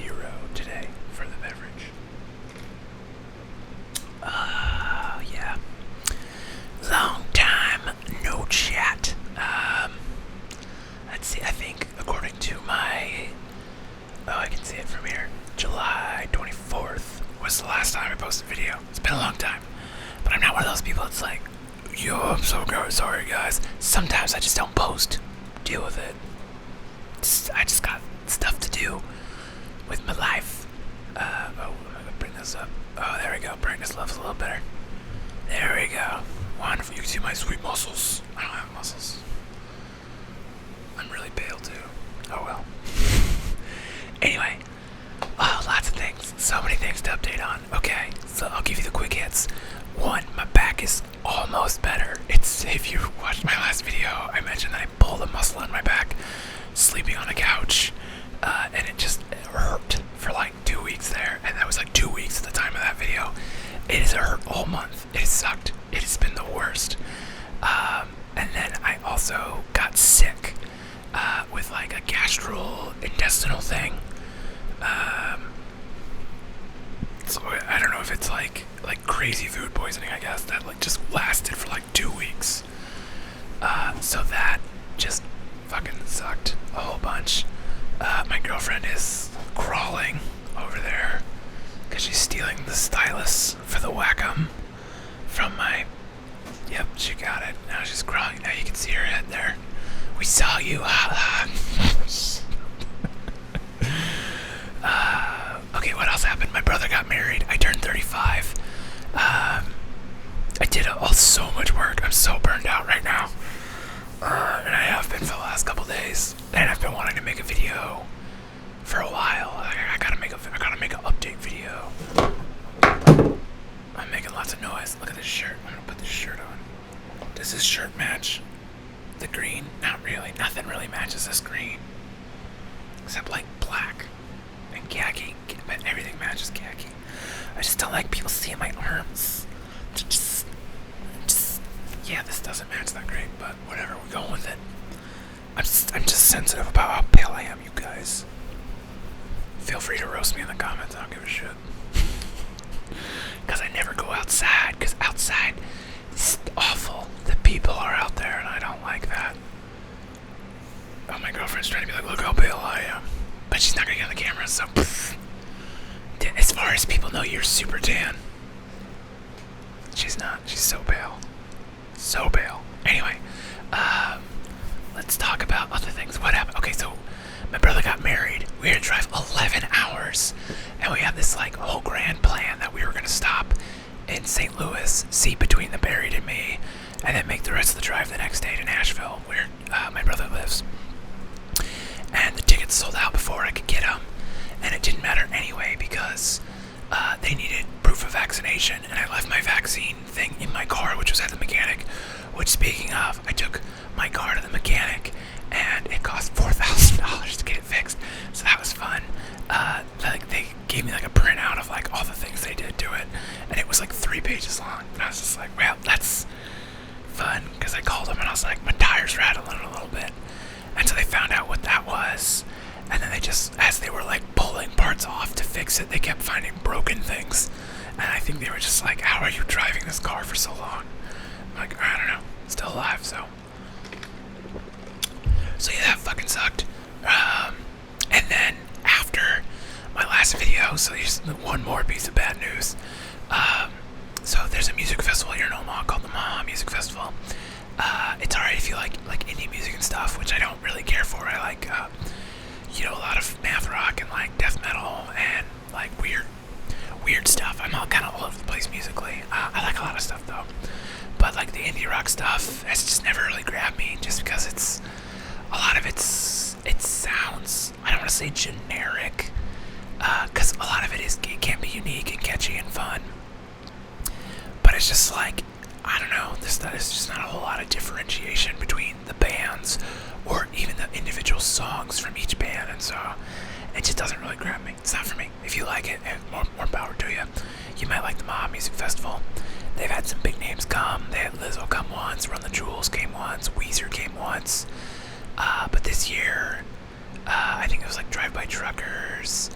0 today for the beverage. Yeah. Long time no chat. Let's see, I think according to my... Oh, I can see it from here. July 24th was the last time I posted a video. It's been a long time. But I'm not one of those people that's like, yo, I'm so sorry, guys. Sometimes I just don't post. Deal with it. I just got stuff to do with my life. I'm gonna bring this up. Oh, there we go. Brightness level's a little better. There we go. Wonderful. You can see my sweet muscles. I don't have muscles. I'm really pale too. Oh well. Anyway, lots of things. So many things to update on. Okay, so I'll give you the quick hits. One, my back is almost better. If you watched my last video, I mentioned that I pulled a muscle in my back sleeping on a couch, and it hurt for like 2 weeks there, and that was like 2 weeks at the time of that video. It has hurt all month. It has sucked. It has been the worst. And then I also got sick with like a gastrointestinal thing. So I don't know if it's like crazy food poisoning, I guess, that like just lasted for like 2 weeks. So that just fucking sucked a whole bunch. My girlfriend is crawling over there because she's stealing the stylus for the Wacom from my... Yep, she got it. Now she's crawling. Now you can see her head there. We saw you. Okay, what else happened? My brother got married. I turned 35. I did so much work. I'm so burned out right now. And I have been for the last couple days. And I've been wanting to make a video for a while. I gotta make an update video. I'm making lots of noise. Look at this shirt. I'm gonna put this shirt on. Does this shirt match the green? Not really. Nothing really matches this green. Except like black and khaki. But everything matches khaki. I just don't like people seeing my arms. Just yeah, this doesn't match that great, but whatever, we're going with it. I'm just sensitive about how pale I am, you guys. Feel free to roast me in the comments, I don't give a shit. Because I never go outside, because outside is awful. The people are out there, and I don't like that. Oh, my girlfriend's trying to be like, look how pale I am. But she's not going to get on the camera, so... As far as people know, you're super tan. She's not. She's so pale. So pale. Anyway, let's talk about other things. What happened? Okay, so my brother got married. We had to drive 11 hours. And we had this like whole grand plan that we were going to stop in St. Louis, seat between the buried and me, and then make the rest of the drive the next day to Nashville, where my brother lives. And the tickets sold out before I could get them. And it didn't matter anyway because they needed proof of vaccination, and I left my vaccine thing in my car, which was at the mechanic. Which, speaking of, I took my car to the mechanic, and it cost $4,000 to get it fixed. So that was fun. They gave me like a printout of like all the things they did to it, and it was like 3 pages long. And I was just like, well, that's fun, because I called them and I was like, my tire's rattling a little bit, and so they found out what that was. And then they just, as they were like pulling parts off to fix it, they kept finding broken things. And I think they were just like, how are you driving this car for so long? I'm like, I don't know. Still alive, so. So yeah, that fucking sucked. And then after my last video, so here's one more piece of bad news. So there's a music festival here in Omaha called the Omaha Music Festival. It's alright if you like indie music and stuff, which I don't really care for. I like, a lot of math rock and like death metal and like weird stuff. I'm all kind of all over the place musically. I like a lot of stuff though, but like the indie rock stuff has just never really grabbed me, just because it's a lot of it sounds, I don't want to say generic, because a lot of it can be unique and catchy and fun, but it's just like, I don't know, there's just not a whole lot of differentiation between the bands or even the individual songs from each band, and so it just doesn't really grab me. It's not for me. If you like it, more power to you. You might like the Omaha Music Festival. They've had some big names come. They had Lizzo come once, Run the Jewels came once, Weezer came once, but this year, I think it was like Drive By Truckers,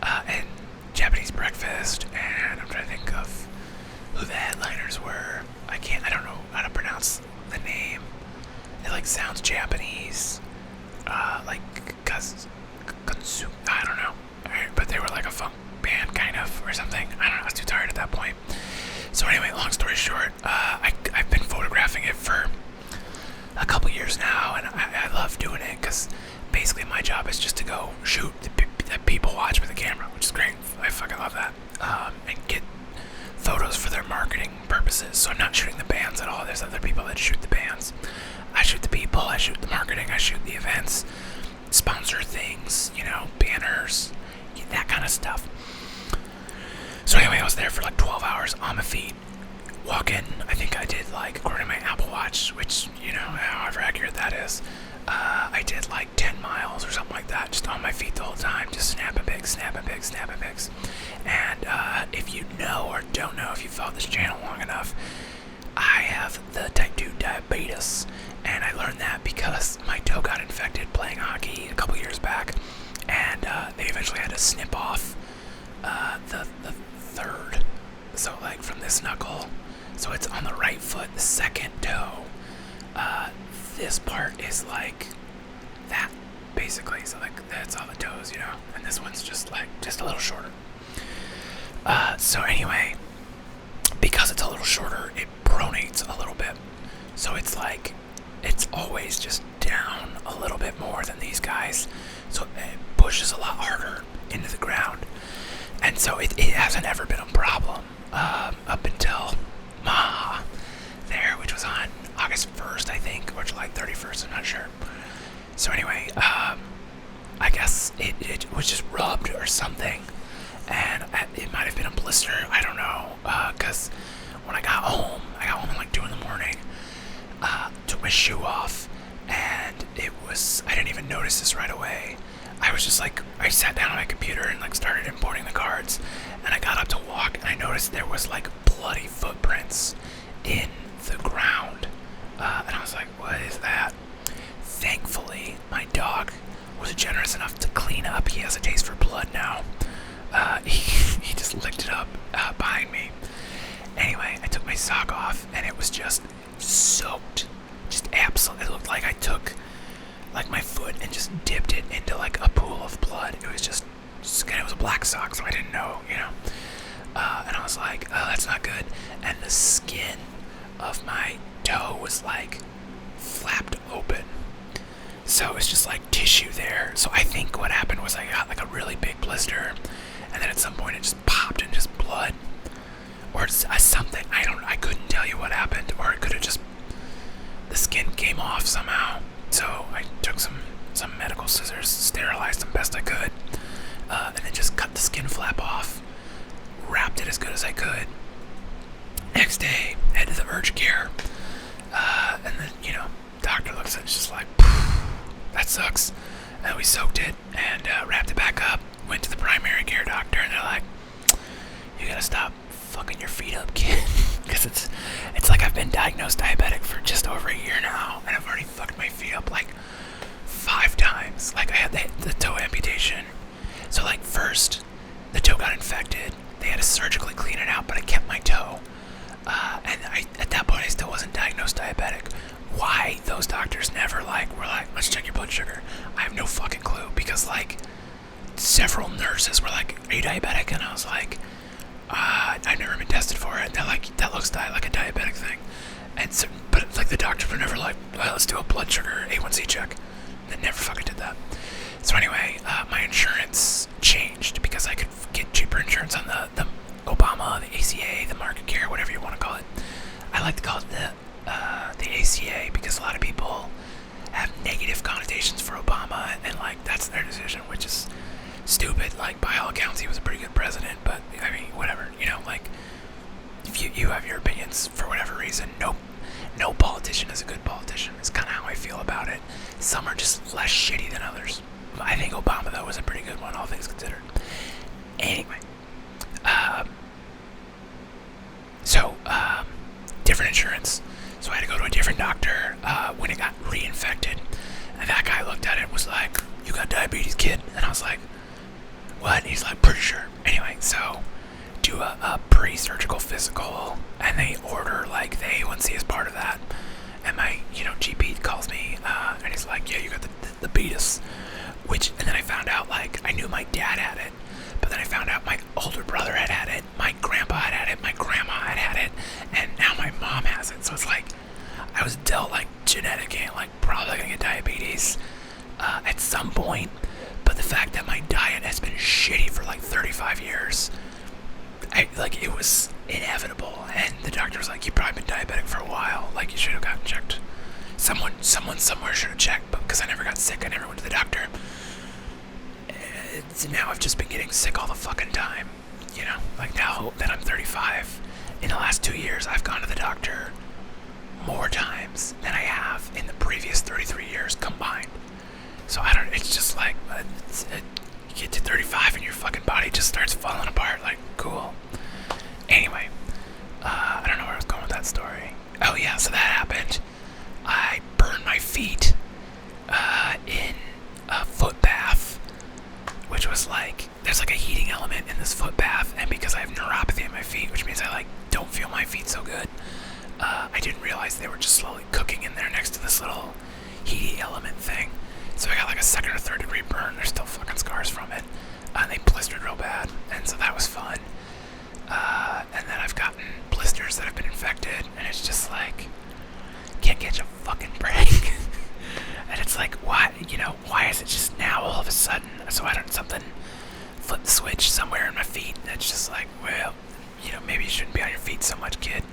and Japanese breakfast, and I'm trying to think of who the headliners were. I don't know how to pronounce the name. It like sounds Japanese, like I don't know, but they were like a funk band kind of or something. I don't know. I was too tired at that point. So anyway, long story short, I've been photographing it for a couple years now, and I love doing it because basically my job is just to go shoot the people watch with a camera, which is great. I fucking love that, and get photos for their marketing purposes. So I'm not shooting the bands at all. There's other people that shoot the bands. I shoot the people, I shoot the marketing, I shoot the events, sponsor things, banners, that kind of stuff. So anyway, I was there for like 12 hours on my feet, walking. I think I did like, according to my Apple Watch, which, however accurate that is, I did like 10 miles or something like that, just on my feet the whole time, just snapping pics. And if you know or don't know, if you followed this channel long enough, I have the type 2 diabetes, and I learned that because my toe got infected playing hockey a couple years back, and they eventually had to snip off the third, so like from this knuckle, so it's on the right foot, the second toe. This part is like that, basically, so like that's all the toes, and this one's just a little shorter. So anyway, because it's a little shorter, it pronates a little bit, so it's like it's always just down a little bit more than these guys, so it pushes a lot harder into the ground, and so it hasn't ever been a problem up until Maha there, which was on August 1st, I think, or July 31st, I'm not sure. So anyway, I guess it was just rubbed or something, and it might have been a blister, I don't know, because when I got home at like 2 in the morning, took my shoe off, and I didn't even notice this right away. I was just like, I sat down on my computer and like started importing the cards, and I got up to walk, and I noticed there was like bloody footprints in the ground, and I was like, what is that? Thankfully, my dog was generous enough to clean up. He has a taste for blood now. He just licked it up behind me. Anyway, I took my sock off, and it was just soaked. Just absolutely, it looked like I took like my foot and just dipped it into like a pool of blood. It was it was a black sock, so I didn't know, and I was like, oh, that's not good. And the skin of my toe was like flapped open, so it's just like tissue there. So I think what happened was I got like a really big blister, and then at some point it just popped and just blood, or something. I couldn't tell you what happened, or it could have just, the skin came off somehow. So I took some medical scissors, sterilized them best I could, and then just cut the skin flap off, wrapped it as good as I could. Next day, head to the urgent care, and then, doctor looks at it, just like, that sucks. And we soaked it and wrapped it back up, went to the primary care doctor, and they're like, you gotta stop fucking your feet up, kid, because it's like I've been diagnosed diabetic for just over a year now, and I've already fucked my feet up like 5 times. Like I had the toe amputation, so like first the toe got infected, they had to surgically clean it out, but I kept my toe, and at that point I still wasn't diagnosed diabetic. Why those doctors never were like, let's check your blood sugar, I have no fucking clue, because like several nurses were like, are you diabetic? And I was like, I've never been tested for it. And they're like, that looks like a diabetic thing. And so, but like the doctors were never like, well, let's do a blood sugar A1C check. They never fucking did that. So anyway, my insurance changed because I could get cheaper insurance on the Obama, the ACA, the market care, whatever you want to call it. I like to call it the ACA because a lot of people have negative connotations for Obama, and like that's their decision, which is stupid. Like by all accounts, he was a pretty good president, but I mean, whatever. Like if you have your opinions for whatever reason, no politician is a good politician. It's kind of how I feel about it. Some are just less shitty than others. I think Obama though was a pretty good one, all things considered. Anyway, different insurance. So I had to go to a different doctor when it got reinfected. And that guy looked at it and was like, you got diabetes, kid? And I was like, what? He's like, pretty sure. Anyway, so do a pre-surgical physical, and they order like the A1C as part of that. And my, GP calls me, and he's like, yeah, you got the beatus. And then I found out, like, I knew my dad had it, but then I found out my older brother had it, my grandpa had it, my grandma had it, and now my mom has it. So it's like, I was dealt, like, genetic, like, probably gonna get diabetes at some point. But the fact that my diet has been shitty for like 35 years, it was inevitable. And the doctor was like, you've probably been diabetic for a while. Like, you should have gotten checked. Someone somewhere should have checked, but because I never got sick, I never went to the doctor. And now I've just been getting sick all the fucking time. Like now that I'm 35, in the last 2 years, I've gone to the doctor more times than I have in the previous 33 years combined. So it's just like, you get to 35 and your fucking body just starts falling apart, like, cool. Anyway, I don't know where I was going with that story. Oh yeah, so that happened. I burned my feet in a foot bath, which was like, there's like a heating element in this foot bath, and because I have neuropathy in my feet, which means I like don't feel my feet so good, I didn't realize they were just slowly cooking in there next to this little heating element thing. So I got like a 2nd or 3rd degree burn. There's still fucking scars from it. They blistered real bad, and so that was fun. And then I've gotten blisters that have been infected, and it's just like, can't catch a fucking break. And it's like, why is it just now all of a sudden? So something flipped the switch somewhere in my feet, and it's just like, well, maybe you shouldn't be on your feet so much, kid.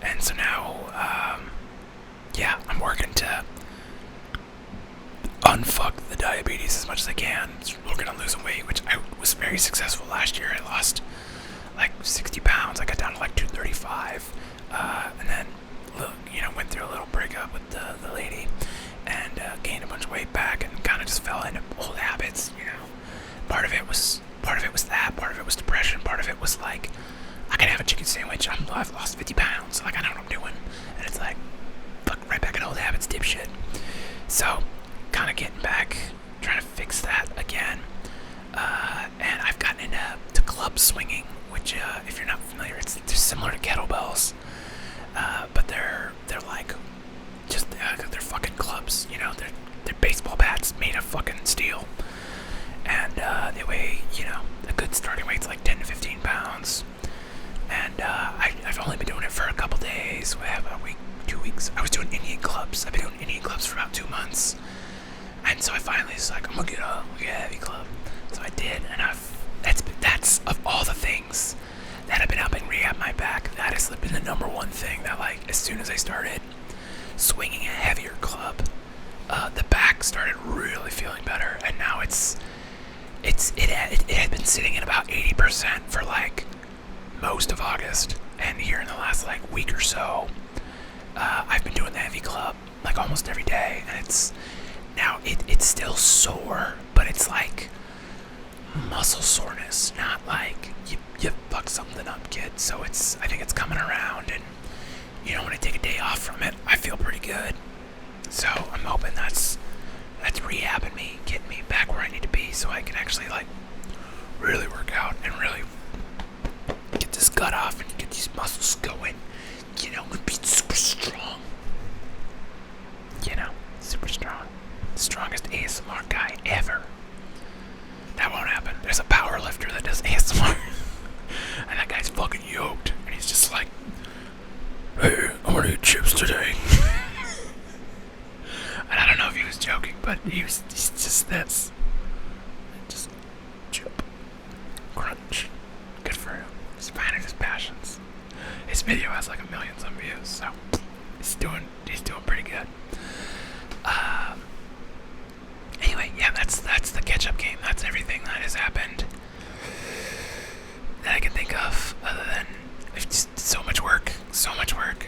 And so now, I'm working to unfuck the diabetes as much as I can. Working on losing weight, which I was very successful last year. I lost like 60 pounds. I got down to like 235, and then went through a little breakup with the lady, and gained a bunch of weight back, and kind of just fell into old habits. Part of it was that. Part of it was depression. Part of it was like, I can have a chicken sandwich. I've lost 50 pounds. Like, I know what I'm doing, and it's like, fuck, right back in old habits, dipshit. So, kind of getting back, trying to fix that again. And I've gotten into club swinging, which, if you're not familiar, they're similar to kettlebells, but they're like just they're fucking clubs. They're baseball bats made of fucking steel, and they weigh a good starting weight's like 10 to 15 pounds. And I've only been doing it for a couple days. We have a week, 2 weeks. I was doing Indian clubs. I've been doing Indian clubs for about 2 months. And so I finally was like, I'm gonna get a heavy club. So I did, and that's of all the things that have been helping rehab my back, that has been the number one thing that, like, as soon as I started swinging a heavier club, the back started really feeling better. And now it had been sitting at about 80% for like most of August, and here in the last like week or so, I've been doing the heavy club like almost every day, and it's still sore, but it's like muscle soreness, not like you fucked something up, kid. So I think it's coming around, and when I take a day off from it, I feel pretty good. So I'm hoping that's rehabbing me, getting me back where I need to be, so I can actually like really work out and really get this gut off and get these muscles going, and be super strong. Super strong. Strongest ASMR guy ever. That won't happen. There's a power lifter that does ASMR. And that guy's fucking yoked. And he's just like, hey, I'm gonna eat chips today. And I don't know if he was joking, but he's just this. Just chip. Crunch. Good for him. He's finding his passions. His video has like 1 million some views, so he's doing pretty good. Anyway, yeah, that's the catch-up game. That's everything that has happened that I can think of, other than it's just so much work.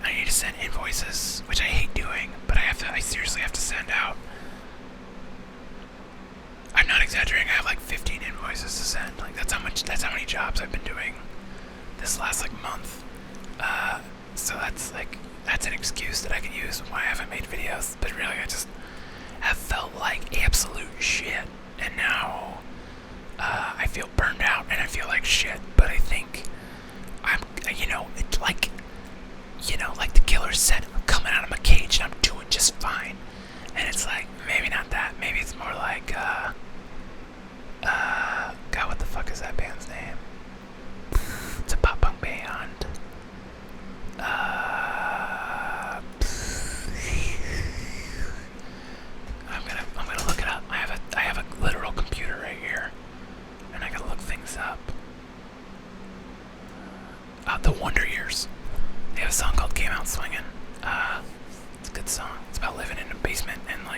I need to send invoices, which I hate doing, but I seriously have to send out. I'm not exaggerating. I have like 15 invoices to send. Like that's how many jobs I've been doing this last like month. So that's an excuse that I can use why I haven't made videos. But really, I just have felt like absolute shit, and now I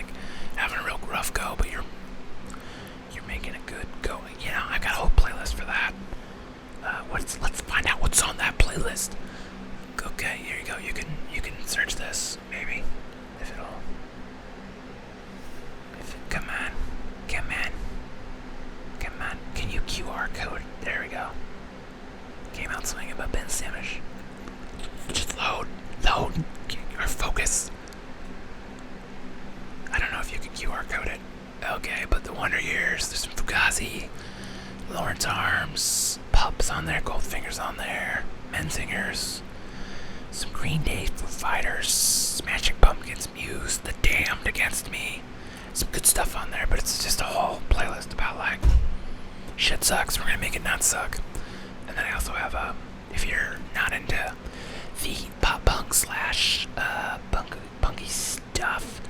like having a real rough go, but you're making a good go. You know, I got a whole playlist for that. Let's find out what's on that playlist. Okay, here you go. You can search this maybe if it'll. Come on. Can you QR code? There we go. Came out swinging about Ben Samish. Just load, or focus. I don't know if you can QR code it. Okay, but the Wonder Years, there's some Fugazi, Lawrence Arms, Pups on there, Goldfinger's on there, Men Singers, some Green Day, Foo Fighters, Smashing Pumpkins, Muse, The Damned Against Me. Some good stuff on there, but it's just a whole playlist about like shit sucks, we're gonna make it not suck. And then I also have if you're not into the pop punk slash punky stuff,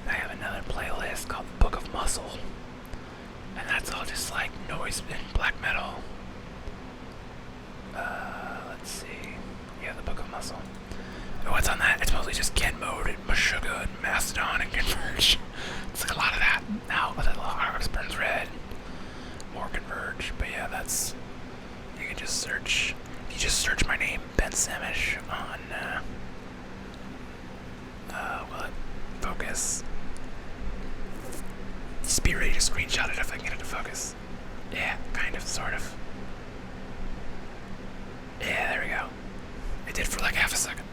I have another playlist called Book of Muscle, and that's all just like noise and black metal. Let's see, yeah, the Book of Muscle. And what's on that? It's mostly just Ken Mode and Meshuggah and Mastodon and Converge. It's like a lot of that. Now, but a lot of Hearts Burns Red, more Converge. But yeah, that's, you can just search. If you just search my name, Ben Samish, on Focus. Just be ready to screenshot it if I can get it to focus. Yeah, kind of, sort of. Yeah, there we go. It did for like half a second.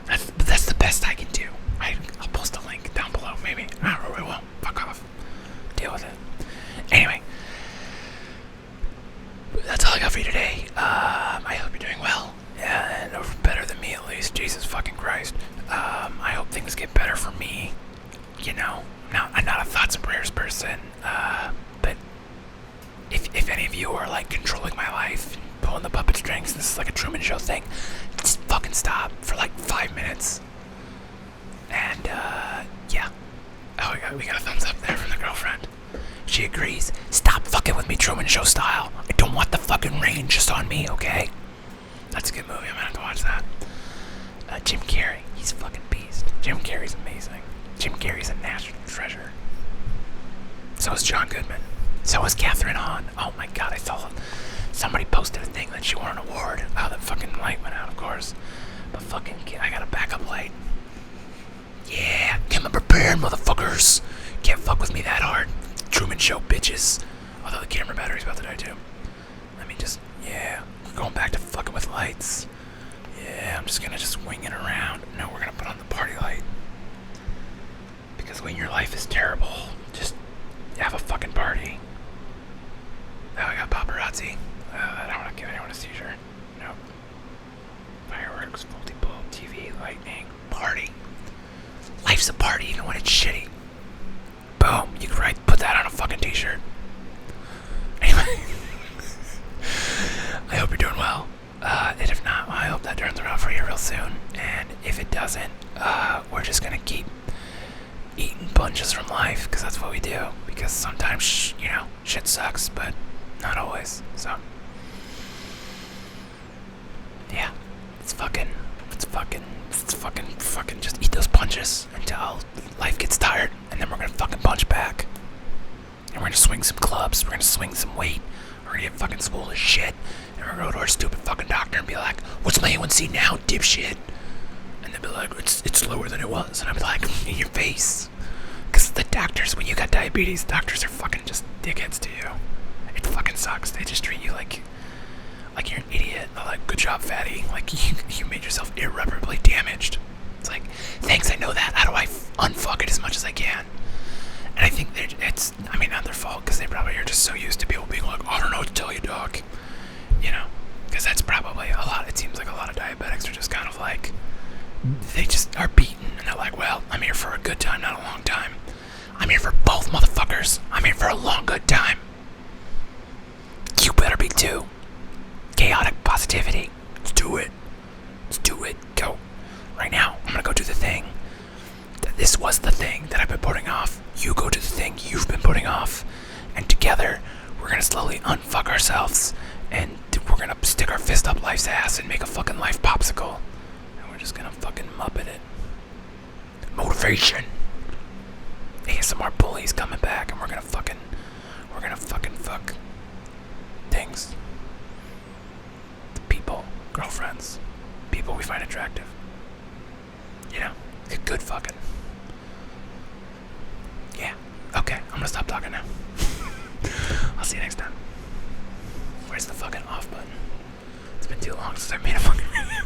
That's the best I can do. I'll post a link down below, maybe. I don't know, I won't. Fuck off. Deal with it. Anyway. That's all I got for you today. I hope you're doing well. And better than me, at least. Jesus fucking Christ. I hope things get better for me. You know, now I'm not a thoughts and prayers person, but if any of you are like controlling my life, pulling the puppet strings, this is like a Truman Show thing, just fucking stop for like 5 minutes. And yeah. Oh, we got a thumbs up there from the girlfriend. She agrees. Stop fucking with me, Truman Show style. I don't want the fucking rain just on me, okay? That's a good movie. I'm gonna have to watch that. Jim Carrey, he's a fucking beast. Jim Carrey's amazing. Jim Carrey's a national treasure. So is John Goodman. So is Catherine Hahn. Oh my god, I saw somebody posted a thing that she won an award. Oh, the fucking light went out, of course. But fucking, I got a backup light. Yeah, come prepared, motherfuckers. Can't fuck with me that hard. Truman Show, bitches. Although the camera battery's about to die too. Let me just, yeah, we're going back to fucking with lights. Yeah, I'm just gonna wing it around. No, we're gonna put on the party light. Because when your life is terrible, just have a fucking party. Oh, I got paparazzi. I don't want to get anyone a seizure. Nope. Fireworks, multi-bulb, TV, lightning, party. Life's a party even when it's shitty. Boom. You can put that on a fucking t-shirt. Anyway. I hope you're doing well. And if not, I hope that turns around for you real soon. And if it doesn't, we're just gonna keep eating punches from life, because that's what we do. Because sometimes, shit sucks, but not always. So, yeah, it's fucking just eat those punches until life gets tired, and then we're gonna fucking punch back. And we're gonna swing some clubs, we're gonna swing some weight, we're gonna get fucking swole as shit, and we're gonna go to our stupid fucking doctor and be like, what's my A1C now, dipshit? And they'll be like, it's lower than it was. And I'll be like, in your face. Because the doctors, when you got diabetes, doctors are fucking just dickheads to you. It fucking sucks. They just treat you like you're an idiot. They're like, good job, fatty. Like, you made yourself irreparably damaged. It's like, thanks, I know that. How do I unfuck it as much as I can? And I think it's not their fault, because they probably are just so used to people being like, I don't know what to tell you, doc. Because that's probably a lot. It seems like a lot of diabetics are just kind of like, they just are beaten, and they're like, well, I'm here for a good time, not a long time. I'm here for both, motherfuckers. I'm here for a long, good time. You better be too. Chaotic positivity. Let's do it. Go. Right now, I'm gonna go do the thing. This was the thing that I've been putting off. You go do the thing you've been putting off. And together, we're gonna slowly unfuck ourselves. And we're gonna stick our fist up life's ass and make a fucking life popsicle. And we're just gonna fucking muppet it. Motivation. ASMR bullies coming back, and we're gonna fucking fuck things. People, girlfriends, people we find attractive. You know, good fucking. Yeah. Okay, I'm gonna stop talking now. I'll see you next time. Where's the fucking off button? It's been too long since I made a fucking video.